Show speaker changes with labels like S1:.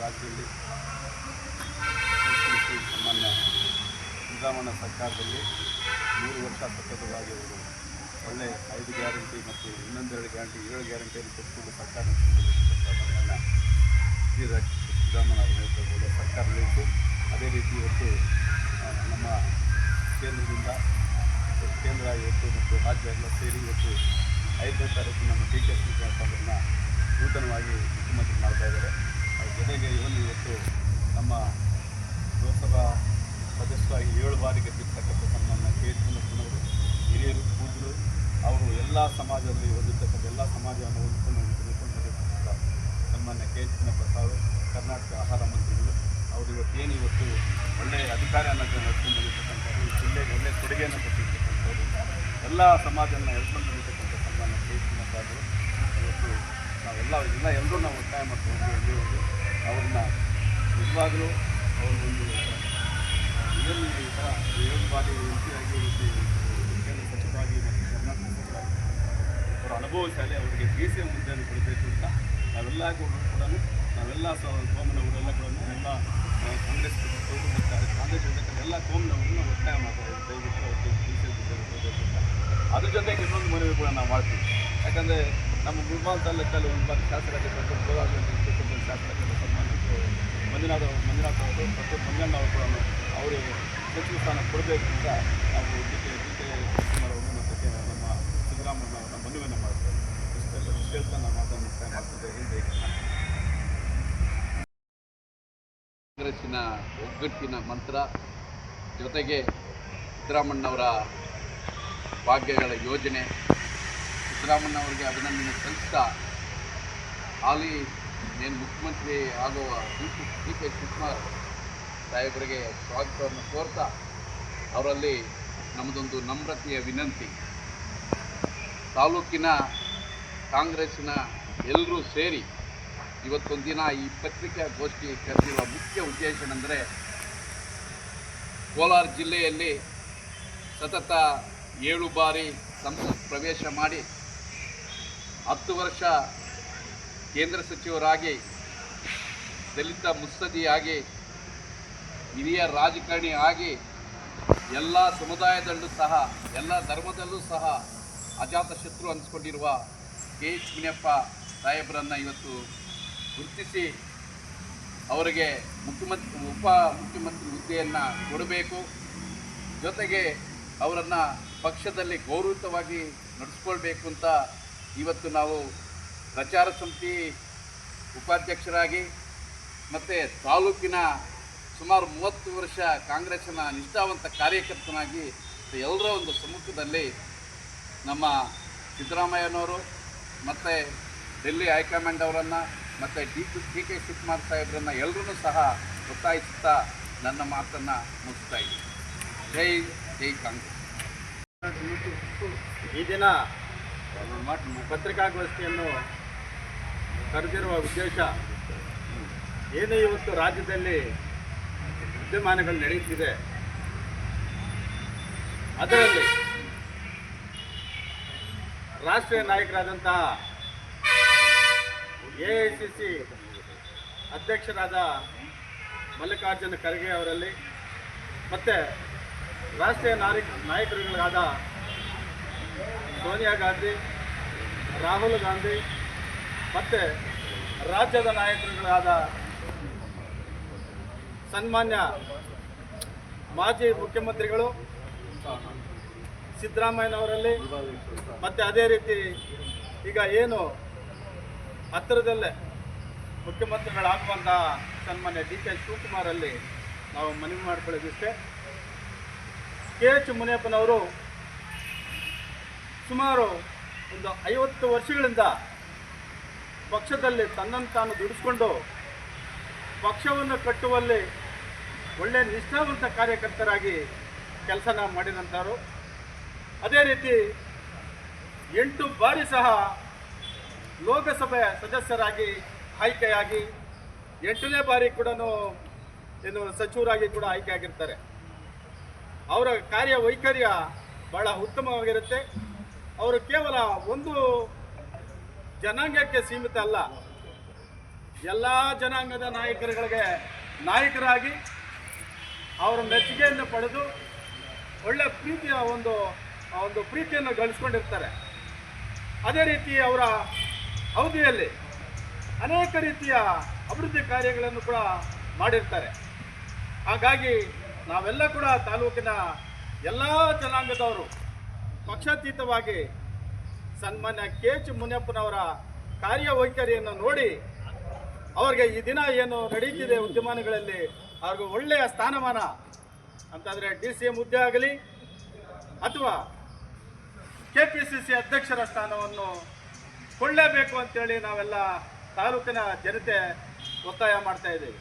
S1: ರಾಜ್ಯದಲ್ಲಿ ಸಾಮಾನ್ಯ ಸಿದ್ದರಾಮಯ್ಯ ಸರ್ಕಾರದಲ್ಲಿ 3 ವರ್ಷ ಸತತವಾಗಿ ಅವರು ಒಳ್ಳೆ 5 ಗ್ಯಾರಂಟಿ ಮತ್ತು ಇನ್ನೊಂದೆರಡು ಗ್ಯಾರಂಟಿ 7 ಗ್ಯಾರಂಟಿಯನ್ನು ಕೊಟ್ಟುಕೊಂಡು ಸರ್ಕಾರ ಸಿದ್ದರಾಮಯ್ಯ ಅವರ ನೇತೃತ್ವದಲ್ಲಿ ಸರ್ಕಾರದಲ್ಲಿತ್ತು. ಅದೇ ರೀತಿ ಇವತ್ತು ನಮ್ಮ ಕೇಂದ್ರದಿಂದ ಕೇಂದ್ರ ಇವತ್ತು ಮತ್ತು ರಾಜ್ಯ ಎಲ್ಲ ಸೇರಿ ಇವತ್ತು 5ನೇ ತಾರೀಕು ನಮ್ಮ ಡಿ ಕೆ ಶಿವಕುಮಾರ್ ಅವರನ್ನು ನೂತನವಾಗಿ ಮುಖ್ಯಮಂತ್ರಿ ಮಾಡ್ತಾ ಇದ್ದಾರೆ. ಅದ್ರ ಜೊತೆಗೆ ಇವತ್ತು ನಮ್ಮ ಲೋಕಸಭಾ ಸದಸ್ಯರಾಗಿ 7 ಬಾರಿ ಗೆದ್ದಿರ್ತಕ್ಕಂಥ ಸನ್ಮಾನ್ಯ ಕೆ ಎಚ್ ಮುನಿಯಪ್ಪನವರು ಹಿರಿಯರು ಪೂಜ್ಯರು ಅವರು ಎಲ್ಲ ಸಮಾಜದಲ್ಲಿ ಹೊಂದಿರ್ತಕ್ಕಂಥ ಎಲ್ಲ ಸಮಾಜವನ್ನು ಹೊಂದಿಕೊಂಡಿರ್ತಕ್ಕಂಥ ಸನ್ಮಾನ್ಯ ಕೆ ಎಚ್ ಮುನಿಯಪ್ಪ ಕರ್ನಾಟಕ ಆಹಾರ ಮಂತ್ರಿಗಳು ಅವರು ಇವತ್ತು ಒಳ್ಳೆಯ ಅಧಿಕಾರಿಯನ್ನು ನಡೆಸ್ಕೊಂಡು ಬಂದಿರ್ತಕ್ಕಂಥವ್ರು ಈ ಜಿಲ್ಲೆಗೆ ಒಳ್ಳೆಯ ಕೊಡುಗೆಯನ್ನು ಕೊಟ್ಟಿರ್ತಕ್ಕಂಥವ್ರು ಎಲ್ಲ ಸಮಾಜವನ್ನು ಎಳ್ಕೊಂಡು ಬಂದಿರ್ತಕ್ಕಂಥ ಸನ್ಮಾನ್ಯ ಕೆ ಎಚ್ ಮುನಿಯಪ್ಪ ಅವರು ಇವತ್ತು ಎಲ್ಲರೂ ನಾವು ಒತ್ತಾಯ ಮಾಡ್ಕೊಂಡು ಅವ್ರನ್ನ ನಿಜವಾಗಲೂ ಅವ್ರಿಗೊಂದು ಏನು ಈ ಥರ 7 ಬಾರಿ ಎಂಪಿಯಾಗಿ ಕೇಂದ್ರ ಸಚಿವರಾಗಿ ಮತ್ತು ಕರ್ನಾಟಕ ಸಚಿವರಾಗಿ ಅವರ ಅನುಭವಶಾಲಿ ಅವರಿಗೆ BCM ಹುದ್ದೆಯನ್ನು ಕೊಡಬೇಕು ಅಂತ ನಾವೆಲ್ಲ ಸೋಮನವರೆಲ್ಲ ಕೂಡ ಎಲ್ಲ ಕಾಂಗ್ರೆಸ್ ಇರ್ತಕ್ಕಂಥ ಎಲ್ಲ ಕೋಮನವರನ್ನು ಒತ್ತಾಯ ಮಾಡ್ತಾರೆ. ದಯವಿಟ್ಟು ಅವರಿಗೆ BCM ಹುದ್ದೆಯನ್ನು ಕೊಡಬೇಕು ಅಂತ. ಅದ್ರ ಜೊತೆಗೆ ಇನ್ನೊಂದು ಮನವಿ ಕೂಡ ನಾವು ಮಾಡ್ತೀವಿ. ಯಾಕಂದರೆ ನಮ್ಮ ಮುಲ್ಬಾಲ್ ತಾಲೂಕಲ್ಲಿ ಒಂದು ಬಾರಿ ಶಾಸಕರಾಗಿರ್ತಕ್ಕಂಥ ಶಾಸಕರಾಗಿರ್ತಕ್ಕಂಥ ಸನ್ಮಾನ್ಯ ಮಂಜುನಾಥ್ ಅವರು ಮತ್ತು ಮಂಜಣ್ಣ ಅವರು ಕೂಡ ಅವರಿಗೆ ಸಚಿವ ಸ್ಥಾನ ಕೊಡಬೇಕು ಅಂತ ನಾವು ಡಿ ಕೆ ಶಿವಕುಮಾರ್ ಅವರು ಮತ್ತು ನಮ್ಮ ಸಿದ್ದರಾಮಯ್ಯ ಅವರ ಮನವಿಯನ್ನು ಮಾಡ್ತೇವೆ. ಇಷ್ಟೆಲ್ಲ ನಾವು ಮಾತನ್ನು ಮುಕ್ತಾಯ ಮಾಡ್ತಿದ್ದೇವೆ.
S2: ಕಾಂಗ್ರೆಸ್ಸಿನ ಒಗ್ಗಟ್ಟಿನ ಮಂತ್ರ ಜೊತೆಗೆ ಸಿದ್ದರಾಮಯ್ಯನವರ ಭಾಗ್ಯಗಳ ಯೋಜನೆ ಸಿದ್ದರಾಮಯ್ಯನವರಿಗೆ ಅಭಿನಂದನೆ ಸಲ್ಲಿಸ್ತಾ ಹಾಲಿ ಏನು ಮುಖ್ಯಮಂತ್ರಿ ಆಗುವ ಡಿ ಕೆ ಶಿವಕುಮಾರ್ ಸಾಹೇಬರಿಗೆ ಸ್ವಾಗತವನ್ನು ಕೋರ್ತಾ ಅವರಲ್ಲಿ ನಮ್ಮದೊಂದು ನಮ್ರತೆಯ ವಿನಂತಿ. ತಾಲೂಕಿನ ಕಾಂಗ್ರೆಸ್ಸಿನ ಎಲ್ಲರೂ ಸೇರಿ ಇವತ್ತೊಂದು ದಿನ ಈ ಪತ್ರಿಕಾಗೋಷ್ಠಿ ಕರೆದಿರುವ ಮುಖ್ಯ ಉದ್ದೇಶ ಏನೆಂದರೆ ಕೋಲಾರ ಜಿಲ್ಲೆಯಲ್ಲಿ ಸತತ 7 ಬಾರಿ ಸಂಸತ್ ಪ್ರವೇಶ ಮಾಡಿ 10 ವರ್ಷ ಕೇಂದ್ರ ಸಚಿವರಾಗಿ ದಲಿತ ಮುತ್ಸದ್ದಿಯಾಗಿ ಹಿರಿಯ ರಾಜಕಾರಣಿ ಆಗಿ ಎಲ್ಲ ಸಮುದಾಯದಲ್ಲೂ ಸಹ ಎಲ್ಲ ಧರ್ಮದಲ್ಲೂ ಸಹ ಅಜಾತ ಶತ್ರು ಅನಿಸ್ಕೊಂಡಿರುವ ಕೆ ಎಚ್ ಮುನಿಯಪ್ಪ ಸಾಹೇಬರನ್ನು ಇವತ್ತು ಗುರುತಿಸಿ ಅವರಿಗೆ ಉಪ ಮುಖ್ಯಮಂತ್ರಿ ಹುದ್ದೆಯನ್ನು ಕೊಡಬೇಕು. ಜೊತೆಗೆ ಅವರನ್ನು ಪಕ್ಷದಲ್ಲಿ ಗೌರವಿತವಾಗಿ ನಡೆಸ್ಕೊಳ್ಬೇಕು ಅಂತ ಇವತ್ತು ನಾವು ಪ್ರಚಾರ ಸಮಿತಿ ಉಪಾಧ್ಯಕ್ಷರಾಗಿ ಮತ್ತು ತಾಲೂಕಿನ ಸುಮಾರು 30 ವರ್ಷ ಕಾಂಗ್ರೆಸ್ಸಿನ ನಿಷ್ಠಾವಂತ ಕಾರ್ಯಕರ್ತನಾಗಿ ಎಲ್ಲರ ಒಂದು ಸಮ್ಮುಖದಲ್ಲಿ ನಮ್ಮ ಸಿದ್ದರಾಮಯ್ಯನವರು ಮತ್ತು ಡೆಲ್ಲಿ ಹೈಕಮಾಂಡ್ ಅವರನ್ನು ಮತ್ತು ಡಿ ಕೆ ಶಿವಕುಮಾರ್ ಸಾಹೇಬರನ್ನು ಎಲ್ಲರೂ ಸಹ ಒತ್ತಾಯಿಸುತ್ತಾ ನನ್ನ ಮಾತನ್ನು ಮುಗಿಸ್ತಾ ಇದ್ದೀನಿ. ಜೈ ಕಾಂಗ್ರೆಸ್.
S1: ಈ ದಿನ ಪತ್ರಿಕಾಗೋಷ್ಠಿಯನ್ನು ಕರೆದಿರುವ ಉದ್ದೇಶ ಏನು, ಇವತ್ತು ರಾಜ್ಯದಲ್ಲಿ ವಿದ್ಯಮಾನಗಳು ನಡೆಯುತ್ತಿದೆ. ಅದರಲ್ಲಿ ರಾಷ್ಟ್ರೀಯ ನಾಯಕರಾದಂತಹ AICC ಅಧ್ಯಕ್ಷರಾದ ಮಲ್ಲಿಕಾರ್ಜುನ ಖರ್ಗೆ ಅವರಲ್ಲಿ ಮತ್ತು ರಾಷ್ಟ್ರೀಯ ನಾಯಕರುಗಳಾದ ಸೋನಿಯಾ ಗಾಂಧಿ, ರಾಹುಲ್ ಗಾಂಧಿ ಮತ್ತು ರಾಜ್ಯದ ನಾಯಕರುಗಳಾದ ಸನ್ಮಾನ್ಯ ಮಾಜಿ ಮುಖ್ಯಮಂತ್ರಿಗಳು ಸಿದ್ದರಾಮಯ್ಯನವರಲ್ಲಿ ಮತ್ತು ಅದೇ ರೀತಿ ಈಗ ಏನು ಹತ್ತಿರದಲ್ಲೇ ಮುಖ್ಯಮಂತ್ರಿಗಳಾಗುವಂಥ ಸನ್ಮಾನ್ಯ ಡಿ ಕೆ ಶಿವಕುಮಾರಲ್ಲಿ ನಾವು ಮನವಿ ಮಾಡಿಕೊಳ್ಳೋದಿಷ್ಟೇ. ಕೆ ಎಚ್ ಮುನಿಯಪ್ಪನವರು ಸುಮಾರು ಒಂದು 50 ವರ್ಷಗಳಿಂದ ಪಕ್ಷದಲ್ಲಿ ತನ್ನನ್ನು ತಾನು ದುಡಿಸ್ಕೊಂಡು ಪಕ್ಷವನ್ನು ಕಟ್ಟುವಲ್ಲಿ ಒಳ್ಳೆಯ ನಿಷ್ಠಾವಂತ ಕಾರ್ಯಕರ್ತರಾಗಿ ಕೆಲಸನ ಮಾಡಿದಂಥವರು. ಅದೇ ರೀತಿ 8 ಬಾರಿ ಸಹ ಲೋಕಸಭೆ ಸದಸ್ಯರಾಗಿ ಆಯ್ಕೆಯಾಗಿ 8ನೇ ಬಾರಿ ಕೂಡ ಸಚಿವರಾಗಿ ಕೂಡ ಆಯ್ಕೆಯಾಗಿರ್ತಾರೆ. ಅವರ ಕಾರ್ಯವೈಖರ್ಯ ಭಾಳ ಉತ್ತಮವಾಗಿರುತ್ತೆ. ಅವರು ಕೇವಲ ಒಂದು ಜನಾಂಗಕ್ಕೆ ಸೀಮಿತ ಅಲ್ಲ, ಎಲ್ಲ ಜನಾಂಗದ ನಾಯಕರಾಗಿ ಅವರ ಮೆಚ್ಚುಗೆಯನ್ನು ಪಡೆದು ಒಳ್ಳೆ ಪ್ರೀತಿಯ ಒಂದು ಪ್ರೀತಿಯನ್ನು ಗಳಿಸ್ಕೊಂಡಿರ್ತಾರೆ. ಅದೇ ರೀತಿ ಅವರ ಅವಧಿಯಲ್ಲಿ ಅನೇಕ ರೀತಿಯ ಅಭಿವೃದ್ಧಿ ಕಾರ್ಯಗಳನ್ನು ಕೂಡ ಮಾಡಿರ್ತಾರೆ. ಹಾಗಾಗಿ ನಾವೆಲ್ಲ ಕೂಡ ತಾಲೂಕಿನ ಎಲ್ಲ ಜನಾಂಗದವರು ಪಕ್ಷಾತೀತವಾಗಿ ಸನ್ಮಾನ್ಯ KH ಮುನಿಯಪ್ಪನವರ ಕಾರ್ಯವೈಖರಿಯನ್ನು ನೋಡಿ ಅವರಿಗೆ ಈ ದಿನ ಏನು ನಡೀತಿದೆ ಉದ್ಯಮಾನಗಳಲ್ಲಿ ಅವ್ರಿಗೆ ಒಳ್ಳೆಯ ಸ್ಥಾನಮಾನ ಅಂತಂದರೆ DCM ಹುದ್ದೆ ಆಗಲಿ ಅಥವಾ KPCC ಅಧ್ಯಕ್ಷರ ಸ್ಥಾನವನ್ನು ಕೊಳ್ಳಲೇಬೇಕು ಅಂತೇಳಿ ನಾವೆಲ್ಲ ತಾಲೂಕಿನ ಜನತೆ ಒತ್ತಾಯ ಮಾಡ್ತಾ ಇದ್ದೀವಿ.